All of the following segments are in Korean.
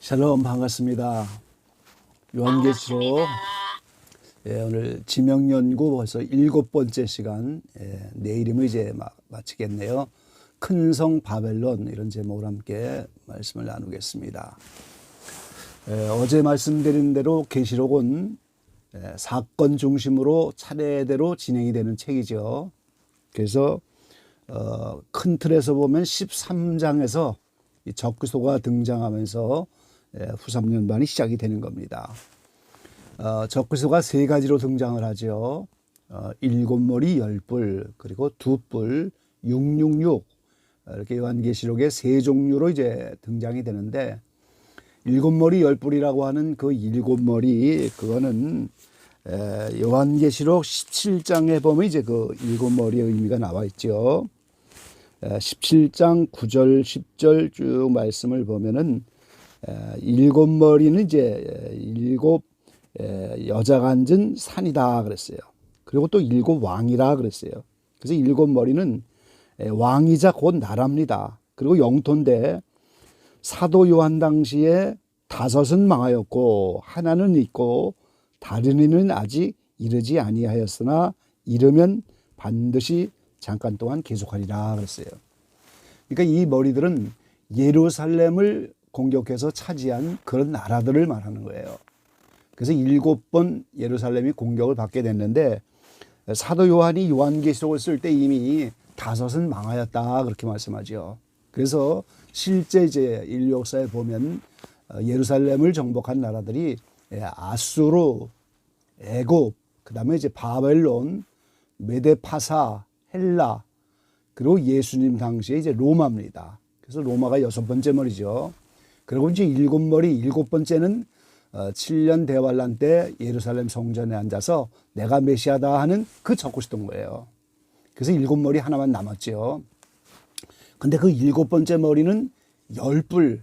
샬롬 반갑습니다. 요한계시록 오늘 지명연구 벌써 7번째 시간 내일이면 이제 마치겠네요. 큰 성 바벨론 이런 제목으로 함께 말씀을 나누겠습니다. 어제 말씀드린 대로 계시록은 사건 중심으로 차례대로 진행이 되는 책이죠. 그래서 큰 틀에서 보면 13장에서 이 적그리스도가 등장하면서 후삼년반이 시작이 되는 겁니다. 적그리스도가 세 가지로 등장을 하죠. 7머리 10뿔 그리고 2뿔 666 이렇게 요한계시록의 세 종류로 이제 등장이 되는데 7머리 10뿔이라고 하는 그 7머리 그거는 요한계시록 17장에 보면 이제 그 7머리의 의미가 나와 있죠. 17장 9절 10절 쭉 말씀을 보면은 7머리는 이제 7 여자가 앉은 산이다 그랬어요. 그리고 또 7 왕이라 그랬어요. 그래서 7머리는 왕이자 곧 나라입니다. 그리고 영토인데 사도 요한 당시에 5은 망하였고 하나는 있고 다른 이는 아직 이르지 아니하였으나 이르면 반드시 잠깐 동안 계속하리라 그랬어요. 그러니까 이 머리들은 예루살렘을 공격해서 차지한 그런 나라들을 말하는 거예요. 그래서 7번 예루살렘이 공격을 받게 됐는데 사도 요한이 요한계시록을 쓸 때 이미 5은 망하였다 그렇게 말씀하죠. 그래서 실제 이제 인류 역사에 보면 예루살렘을 정복한 나라들이 아수르, 애굽, 그다음에 이제 바벨론, 메데파사, 헬라, 그리고 예수님 당시에 이제 로마입니다. 그래서 로마가 6번째 머리죠. 그리고 이제 7머리 7번째는 7년 대환란 때 예루살렘 성전에 앉아서 내가 메시아다 하는 그 적그리스도인 거예요. 그래서 7머리 하나만 남았죠. 근데 그 7번째 머리는 10뿔,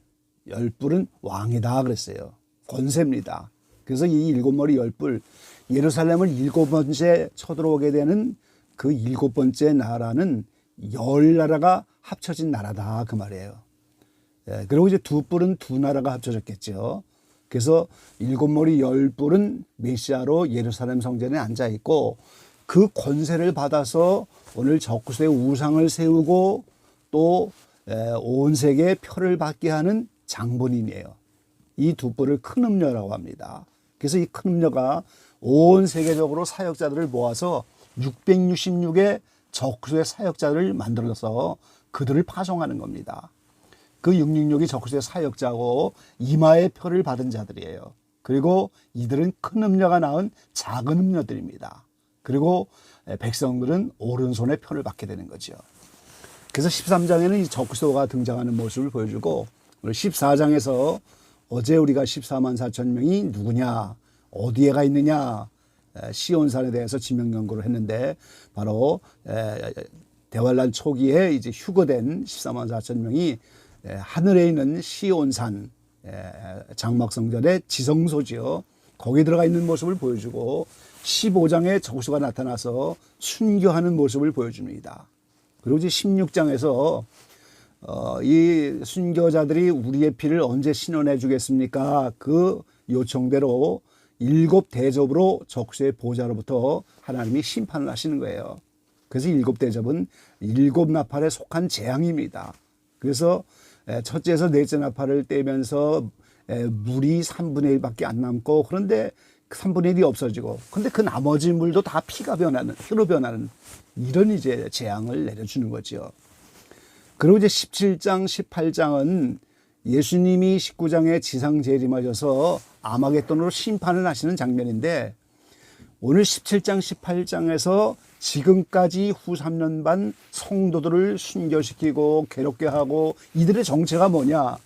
10뿔은 왕이다 그랬어요. 권세입니다. 그래서 이 7머리 10뿔, 예루살렘을 7번째 쳐들어오게 되는 그 7번째 나라는 10나라가 합쳐진 나라다 그 말이에요. 그리고 이제 2뿔은 2나라가 합쳐졌겠죠. 그래서 7머리 10뿔은 메시아로 예루살렘 성전에 앉아 있고 그 권세를 받아서 오늘 적그리스도의 우상을 세우고 또 온 세계에 표를 받게 하는 장본인이에요. 이 2뿔을 큰 음녀라고 합니다. 그래서 이 큰 음녀가 온 세계적으로 사역자들을 모아서 666의 적그리스도의 사역자를 만들어서 그들을 파송하는 겁니다. 그 666이 적그리스도의 사역자고 이마의 표를 받은 자들이에요. 그리고 이들은 큰 음녀가 낳은 작은 음녀들입니다. 그리고 백성들은 오른손의 표를 받게 되는 거죠. 그래서 13장에는 이 적그리스도가 등장하는 모습을 보여주고 오늘 14장에서 어제 우리가 14만 4천 명이 누구냐, 어디에 가 있느냐, 시온산에 대해서 지명 연구를 했는데 바로 대환란 초기에 이제 휴거된 14만 4천 명이 하늘에 있는 시온산 장막성전의 지성소지요. 거기에 들어가 있는 모습을 보여주고 15장에 적그리스도가 나타나서 순교하는 모습을 보여줍니다. 그리고 이제 16장에서 이 순교자들이 우리의 피를 언제 신원해 주겠습니까? 그 요청대로 7대접으로 적그리스도의 보좌로부터 하나님이 심판을 하시는 거예요. 그래서 7대접은 7나팔에 속한 재앙입니다. 그래서 첫째에서 넷째 나팔을 떼면서 물이 3분의 1밖에 안 남고 그런데 3분의 1이 없어지고 근데 그 나머지 물도 다 피가 변하는 피로 변하는 이런 이제 재앙을 내려주는 거죠. 그리고 이제 17장 18장은 예수님이 19장에 지상 재림하셔서 아마겟돈으로 심판을 하시는 장면인데 오늘 17장 18장에서 지금까지 후 3년 반 성도들을 순교시키고 괴롭게 하고 이들의 정체가 뭐냐.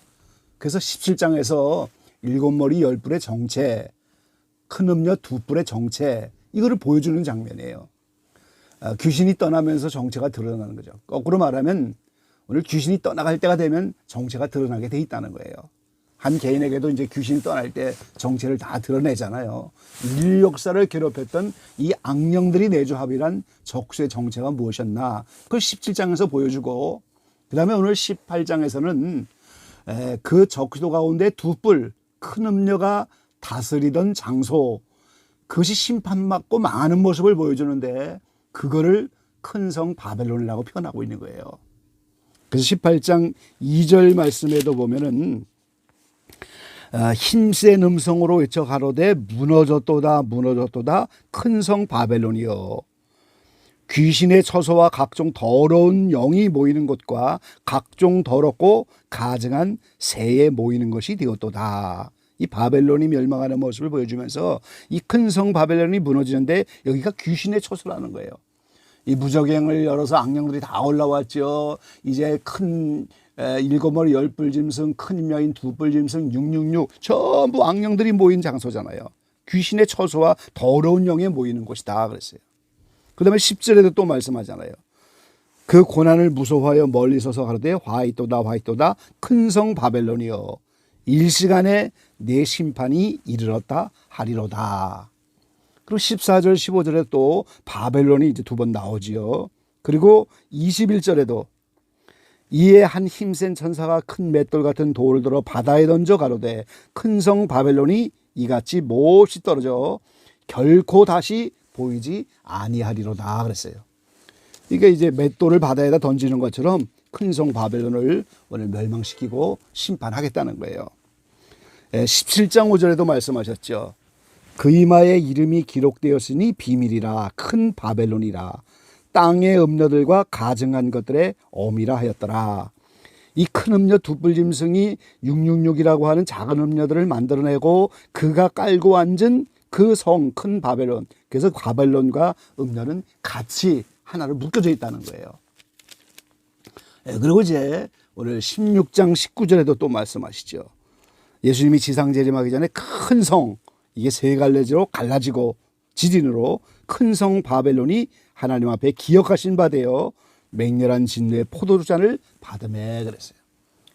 그래서 17장에서 7머리 10뿔의 정체, 큰 음녀 2뿔의 정체 이거를 보여주는 장면이에요. 귀신이 떠나면서 정체가 드러나는 거죠. 거꾸로 말하면 오늘 귀신이 떠나갈 때가 되면 정체가 드러나게 돼 있다는 거예요. 한 개인에게도 이제 귀신이 떠날 때 정체를 다 드러내잖아요. 인류 역사를 괴롭혔던 이 악령들이 내조합이란 적수의 정체가 무엇이었나 그걸 17장에서 보여주고 그다음에 오늘 18장에서는 그 적시도 가운데 두 뿔 큰 음녀가 다스리던 장소, 그것이 심판받고 망하는 모습을 보여주는데 그거를 큰 성 바벨론이라고 표현하고 있는 거예요. 그래서 18장 2절 말씀에도 보면은 힘센 음성으로 외쳐 가로되 무너졌도다 무너졌도다 큰 성 바벨론이여, 귀신의 처소와 각종 더러운 영이 모이는 곳과 각종 더럽고 가증한 새에 모이는 것이 되었도다. 이 바벨론이 멸망하는 모습을 보여주면서 이 큰 성 바벨론이 무너지는데 여기가 귀신의 처소라는 거예요. 이 무저갱을 열어서 악령들이 다 올라왔죠. 이제 큰 일곱 머리 열뿔 짐승, 큰 임야인 두뿔 짐승 666 전부 악령들이 모인 장소잖아요. 귀신의 처소와 더러운 영에 모이는 곳이다 그랬어요. 그 다음에 10절에도 또 말씀하잖아요. 그 고난을 무서워하여 멀리 서서 가로되 화이또다 화이또다 큰 성 바벨론이여, 일시간에 내 심판이 이르렀다 하리로다. 그리고 14절 15절에 또 바벨론이 이제 두 번 나오지요. 그리고 21절에도 이에 한 힘센 천사가 큰 맷돌 같은 돌을 들어 바다에 던져 가로되 큰 성 바벨론이 이같이 몹시 떨어져 결코 다시 보이지 아니하리로다 그랬어요. 이게 이제 맷돌을 바다에다 던지는 것처럼 큰 성 바벨론을 오늘 멸망시키고 심판하겠다는 거예요. 17장 5절에도 말씀하셨죠. 그 이마에 이름이 기록되었으니 비밀이라 큰 바벨론이라 땅의 음녀들과 가증한 것들의 어미라 하였더라. 이 큰 음녀 두뿔 짐승이 666이라고 하는 작은 음녀들을 만들어내고 그가 깔고 앉은 그 성 큰 바벨론, 그래서 바벨론과 음녀는 같이 하나로 묶여져 있다는 거예요. 그리고 이제 오늘 16장 19절에도 또 말씀하시죠. 예수님이 지상 재림하기 전에 큰 성, 이게 세 갈래지로 갈라지고 지진으로 큰 성 바벨론이 하나님 앞에 기억하신 바 되어 맹렬한 진노의 포도주잔을 받으매 그랬어요.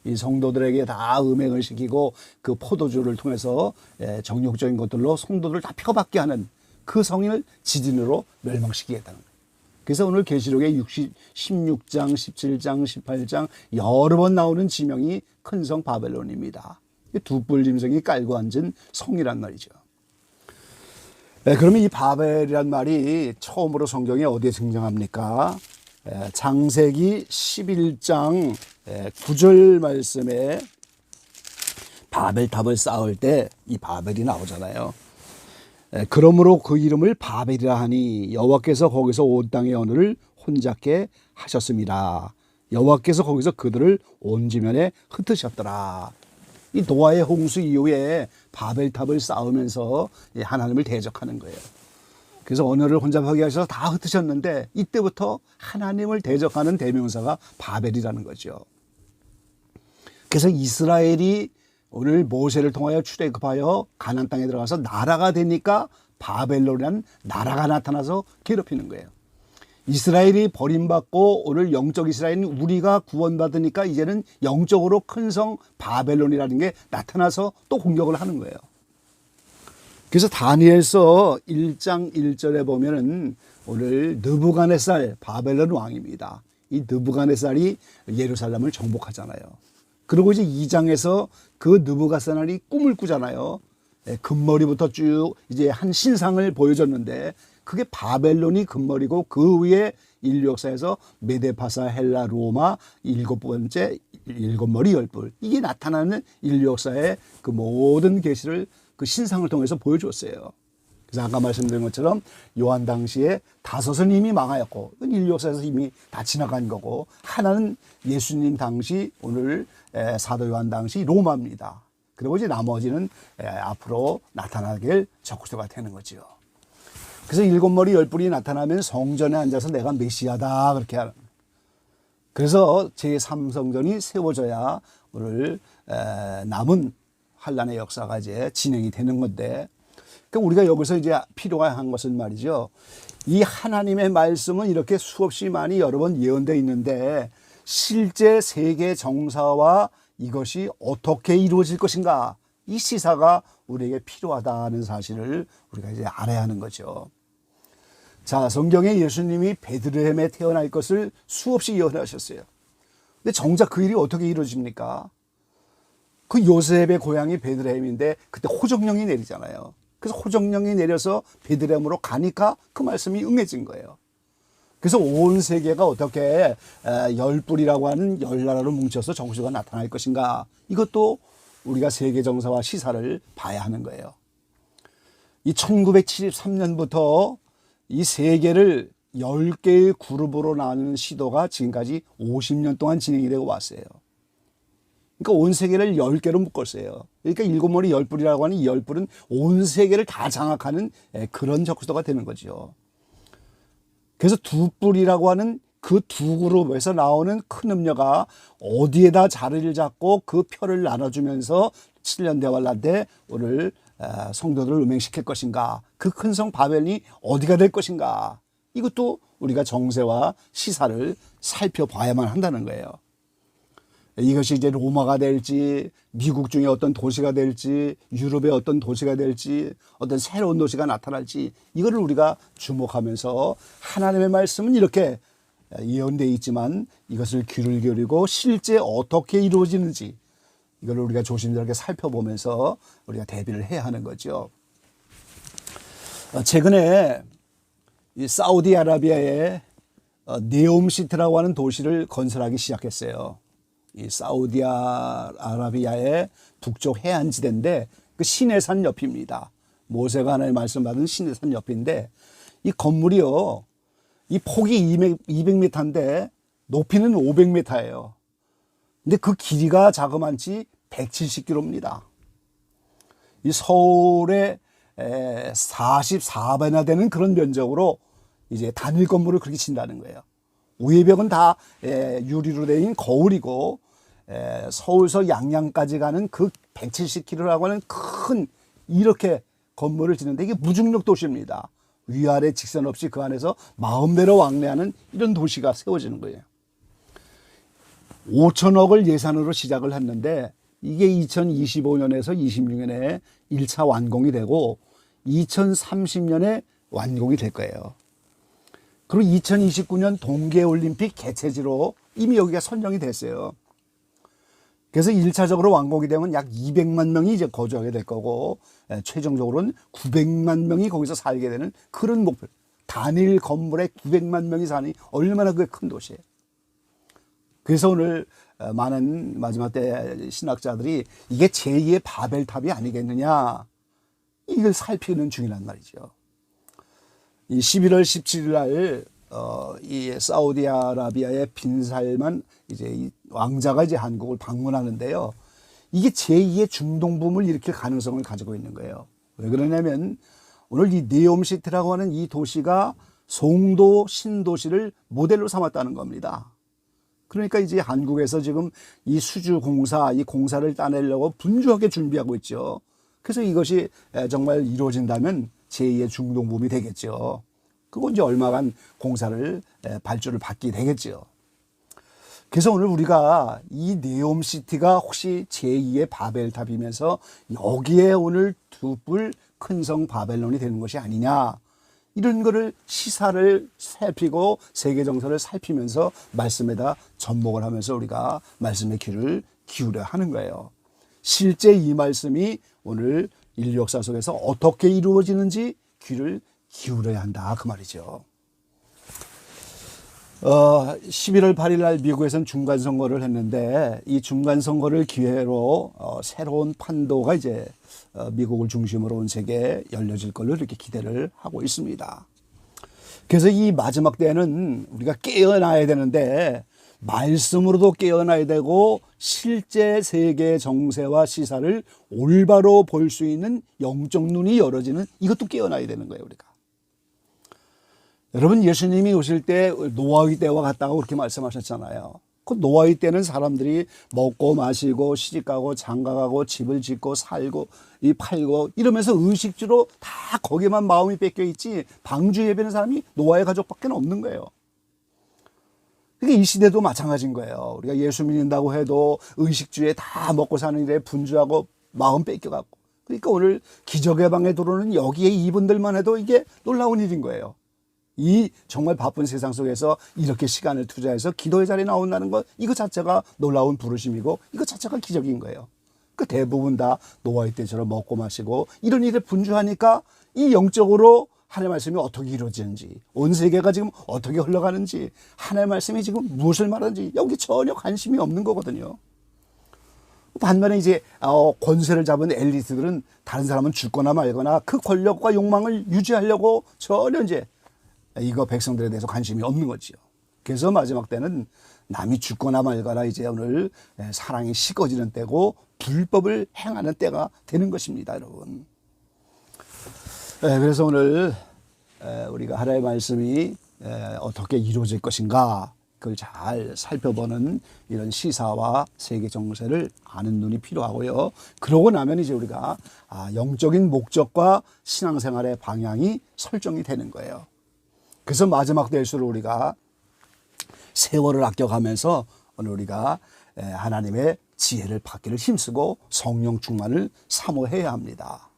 이 성도들에게 다 음행을 시키고 그 포도주를 통해서 정욕적인 것들로 성도들을 다 펴받게 하는 그 성인을 지진으로 멸망시키겠다는 거예요. 그래서 오늘 계시록에 16장, 17장, 18장 여러 번 나오는 지명이 큰 성 바벨론입니다. 두 뿔 짐승이 깔고 앉은 성이란 말이죠. 그러면 이 바벨이란 말이 처음으로 성경에 어디에 등장합니까? 창세기 11장 9절 말씀에 바벨탑을 쌓을 때 이 바벨이 나오잖아요. 그러므로 그 이름을 바벨이라 하니 여호와께서 거기서 온 땅의 언어를 혼잡게 하셨습니다. 여호와께서 거기서 그들을 온 지면에 흩으셨더라. 이 노아의 홍수 이후에 바벨탑을 쌓으면서 하나님을 대적하는 거예요. 그래서 언어를 혼잡하게 하셔서 다 흩으셨는데 이때부터 하나님을 대적하는 대명사가 바벨이라는 거죠. 그래서 이스라엘이 오늘 모세를 통하여 출애굽하여 가나안 땅에 들어가서 나라가 되니까 바벨론이라는 나라가 나타나서 괴롭히는 거예요. 이스라엘이 버림받고 오늘 영적 이스라엘은 우리가 구원받으니까 이제는 영적으로 큰 성 바벨론이라는 게 나타나서 또 공격을 하는 거예요. 그래서 다니엘서 1장 1절에 보면은 오늘 느부갓네살 바벨론 왕입니다. 이 느부갓네살이 예루살렘을 정복하잖아요. 그리고 이제 2장에서 그 느부갓네살이 꿈을 꾸잖아요. 금머리부터 쭉 이제 한 신상을 보여줬는데 그게 바벨론이 금머리고 그 위에 인류 역사에서 메데파사 헬라 로마 일곱 번째 일곱 머리 열뿔, 이게 나타나는 인류 역사의 그 모든 계시를 그 신상을 통해서 보여줬어요. 그래서 아까 말씀드린 것처럼 요한 당시에 다섯은 이미 망하였고 인류 역사에서 이미 다 지나간 거고, 하나는 예수님 당시 오늘 사도 요한 당시 로마입니다. 그리고 이제 나머지는 앞으로 나타나길 적그리스도가 되는 거죠. 그래서 일곱 머리 열뿔이 나타나면 성전에 앉아서 내가 메시아다 그렇게 하는. 그래서 제3성전이 세워져야 오늘 남은 환란의 역사가 이제 진행이 되는 건데, 그러니까 우리가 여기서 이제 필요가 한 것은 말이죠. 이 하나님의 말씀은 이렇게 수없이 많이 여러 번 예언되어 있는데 실제 세계 정사와 이것이 어떻게 이루어질 것인가, 이 시사가 우리에게 필요하다는 사실을 우리가 이제 알아야 하는 거죠. 자, 성경에 예수님이 베들레헴에 태어날 것을 수없이 예언하셨어요. 근데 정작 그 일이 어떻게 이루어집니까? 그 요셉의 고향이 베들레헴인데 그때 호정령이 내리잖아요. 그래서 호정령이 내려서 베들레헴으로 가니까 그 말씀이 응해진 거예요. 그래서 온 세계가 어떻게 열 뿔이라고 하는 열 나라로 뭉쳐서 정수가 나타날 것인가, 이것도 우리가 세계 정사와 시사를 봐야 하는 거예요. 이 1973년부터 이 세계를 10개의 그룹으로 나누는 시도가 지금까지 50년 동안 진행이 되고 왔어요. 그러니까 온 세계를 10개로 묶었어요. 그러니까 일곱 머리 열 뿔이라고 하는 이 열 뿔은 온 세계를 다 장악하는 그런 적수도가 되는 거죠. 그래서 두 뿔이라고 하는 그 두 그룹에서 나오는 큰 음녀가 어디에다 자리를 잡고 그 표를 나눠주면서 7년 대환란 때 오늘 성도들을 음행시킬 것인가, 그 큰 성 바벨론이 어디가 될 것인가, 이것도 우리가 정세와 시사를 살펴봐야만 한다는 거예요. 이것이 이제 로마가 될지, 미국 중에 어떤 도시가 될지, 유럽의 어떤 도시가 될지, 어떤 새로운 도시가 나타날지, 이거를 우리가 주목하면서 하나님의 말씀은 이렇게 예언되어 있지만 이것을 귀를 기울이고 실제 어떻게 이루어지는지 이걸 우리가 조심스럽게 살펴보면서 우리가 대비를 해야 하는 거죠. 최근에 이 사우디아라비아의 네옴시티라고 하는 도시를 건설하기 시작했어요. 이 사우디아라비아의 북쪽 해안지대인데 그 시내산 옆입니다. 모세가 하나님 말씀 받은 시내산 옆인데 이 건물이요, 이 폭이 200m인데 높이는 500m예요. 근데 그 길이가 자그만치 170km입니다. 이 서울의 44배나 되는 그런 면적으로 이제 단일 건물을 그렇게 짓는다는 거예요. 외벽은 다 유리로 된 거울이고, 서울서 양양까지 가는 그 170km라고 하는 큰 이렇게 건물을 짓는데 이게 무중력 도시입니다. 위아래 직선 없이 그 안에서 마음대로 왕래하는 이런 도시가 세워지는 거예요. 5천억을 예산으로 시작을 했는데 이게 2025년에서 26년에 1차 완공이 되고 2030년에 완공이 될 거예요. 그리고 2029년 동계올림픽 개최지로 이미 여기가 선정이 됐어요. 그래서 1차적으로 완공이 되면 약 200만 명이 이제 거주하게 될 거고, 최종적으로는 900만 명이 거기서 살게 되는 그런 목표. 단일 건물에 900만 명이 사니 얼마나 그게 큰 도시예요. 그래서 오늘 많은 마지막 때 신학자들이 이게 제2의 바벨탑이 아니겠느냐, 이걸 살피는 중이란 말이죠. 이 11월 17일 날 이 사우디아라비아의 빈살만 이제 이 왕자가 이제 한국을 방문하는데요. 이게 제2의 중동붐을 일으킬 가능성을 가지고 있는 거예요. 왜 그러냐면 오늘 이 네옴시티라고 하는 이 도시가 송도 신도시를 모델로 삼았다는 겁니다. 그러니까 이제 한국에서 지금 이 수주 공사, 이 공사를 따내려고 분주하게 준비하고 있죠. 그래서 이것이 정말 이루어진다면 제2의 중동붐이 되겠죠. 그건 이제 얼마간 공사를 발주를 받게 되겠죠. 그래서 오늘 우리가 이 네옴시티가 혹시 제2의 바벨탑이면서 여기에 오늘 두 뿔 큰 성 바벨론이 되는 것이 아니냐, 이런 거를 시사를 살피고 세계 정서를 살피면서 말씀에다 접목을 하면서 우리가 말씀의 귀를 기울여야 하는 거예요. 실제 이 말씀이 오늘 인류 역사 속에서 어떻게 이루어지는지 귀를 기울여야 한다, 그 말이죠. 11월 8일 날 미국에서는 중간선거를 했는데 이 중간선거를 기회로 새로운 판도가 이제 미국을 중심으로 온 세계에 열려질 걸로 이렇게 기대를 하고 있습니다. 그래서 이 마지막 때는 우리가 깨어나야 되는데 말씀으로도 깨어나야 되고 실제 세계 정세와 시사를 올바로 볼 수 있는 영적 눈이 열어지는 이것도 깨어나야 되는 거예요, 우리가. 여러분, 예수님이 오실 때 노아의 때와 같다고 그렇게 말씀하셨잖아요. 그 노아의 때는 사람들이 먹고 마시고 시집가고 장가가고 집을 짓고 살고 이 팔고 이러면서 의식주로 다 거기에만 마음이 뺏겨 있지 방주 예배는 사람이 노아의 가족밖에 없는 거예요. 그러니까 이 시대도 마찬가지인 거예요. 우리가 예수 믿는다고 해도 의식주에 다 먹고 사는 일에 분주하고 마음 뺏겨갖고. 그러니까 오늘 기적의 방에 들어오는 여기에 이분들만 해도 이게 놀라운 일인 거예요. 이 정말 바쁜 세상 속에서 이렇게 시간을 투자해서 기도의 자리에 나온다는 것, 이거 자체가 놀라운 부르심이고 이거 자체가 기적인 거예요. 그 대부분 다 노아의 때처럼 먹고 마시고 이런 일에 분주하니까 이 영적으로 하나님의 말씀이 어떻게 이루어지는지, 온 세계가 지금 어떻게 흘러가는지, 하나님의 말씀이 지금 무엇을 말하는지 여기 전혀 관심이 없는 거거든요. 반면에 이제 권세를 잡은 엘리트들은 다른 사람은 죽거나 말거나 그 권력과 욕망을 유지하려고 전혀 이제 이거 백성들에 대해서 관심이 없는 거지요. 그래서 마지막 때는 남이 죽거나 말거나 이제 오늘 사랑이 식어지는 때고 불법을 행하는 때가 되는 것입니다, 여러분. 그래서 오늘 우리가 하나님의 말씀이 어떻게 이루어질 것인가 그걸 잘 살펴보는 이런 시사와 세계 정세를 아는 눈이 필요하고요. 그러고 나면 이제 우리가 영적인 목적과 신앙생활의 방향이 설정이 되는 거예요. 그래서 마지막 때일수록 우리가 세월을 아껴가면서 오늘 우리가 하나님의 지혜를 받기를 힘쓰고 성령 충만을 사모해야 합니다.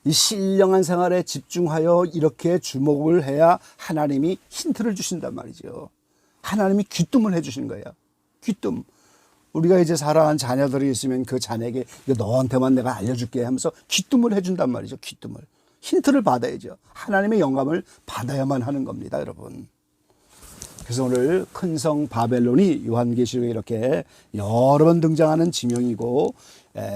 이 신령한 생활에 집중하여 이렇게 주목을 해야 하나님이 힌트를 주신단 말이죠. 하나님이 귀뜸을 해주시는 거예요. 귀뜸. 우리가 이제 사랑하는 자녀들이 있으면 그 자녀에게 이거 너한테만 내가 알려줄게 하면서 귀뜸을 해준단 말이죠. 귀뜸을. 힌트를 받아야죠. 하나님의 영감을 받아야만 하는 겁니다, 여러분. 그래서 오늘 큰 성 바벨론이 요한계시록에 이렇게 여러 번 등장하는 지명이고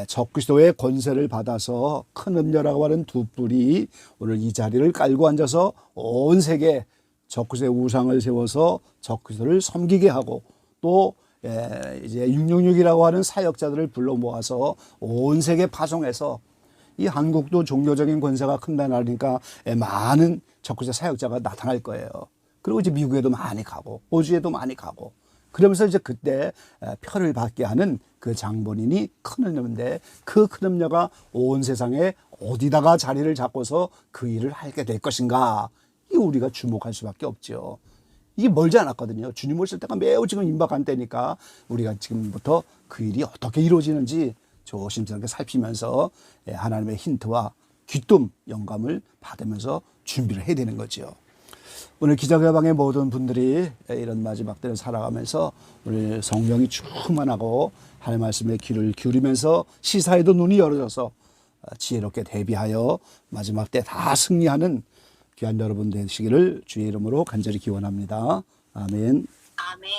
적그리스도의 권세를 받아서 큰 음녀라고 하는 두 뿔이 오늘 이 자리를 깔고 앉아서 온 세계 적그리스도의 우상을 세워서 적그리스도를 섬기게 하고 또 이제 666이라고 하는 사역자들을 불러 모아서 온 세계 파송해서 이 한국도 종교적인 권세가 큰다 나니까 많은 적그리스도 사역자가 나타날 거예요. 그리고 이제 미국에도 많이 가고 호주에도 많이 가고 그러면서 이제 그때 표를 받게 하는 그 장본인이 큰 음녀인데 그 큰 음녀가 온 세상에 어디다가 자리를 잡고서 그 일을 하게 될 것인가 이 우리가 주목할 수밖에 없죠. 이게 멀지 않았거든요. 주님 오실 때가 매우 지금 임박한 때니까 우리가 지금부터 그 일이 어떻게 이루어지는지 조심스럽게 살피면서 하나님의 힌트와 귀뜸 영감을 받으면서 준비를 해야 되는 거죠. 오늘 기자회방의 모든 분들이 이런 마지막 때를 살아가면서 오늘 성령이 충만하고 하나님의 말씀에 귀를 기울이면서 시사에도 눈이 열어져서 지혜롭게 대비하여 마지막 때 다 승리하는 귀한 여러분 되시기를 주의 이름으로 간절히 기원합니다. 아멘. 아멘.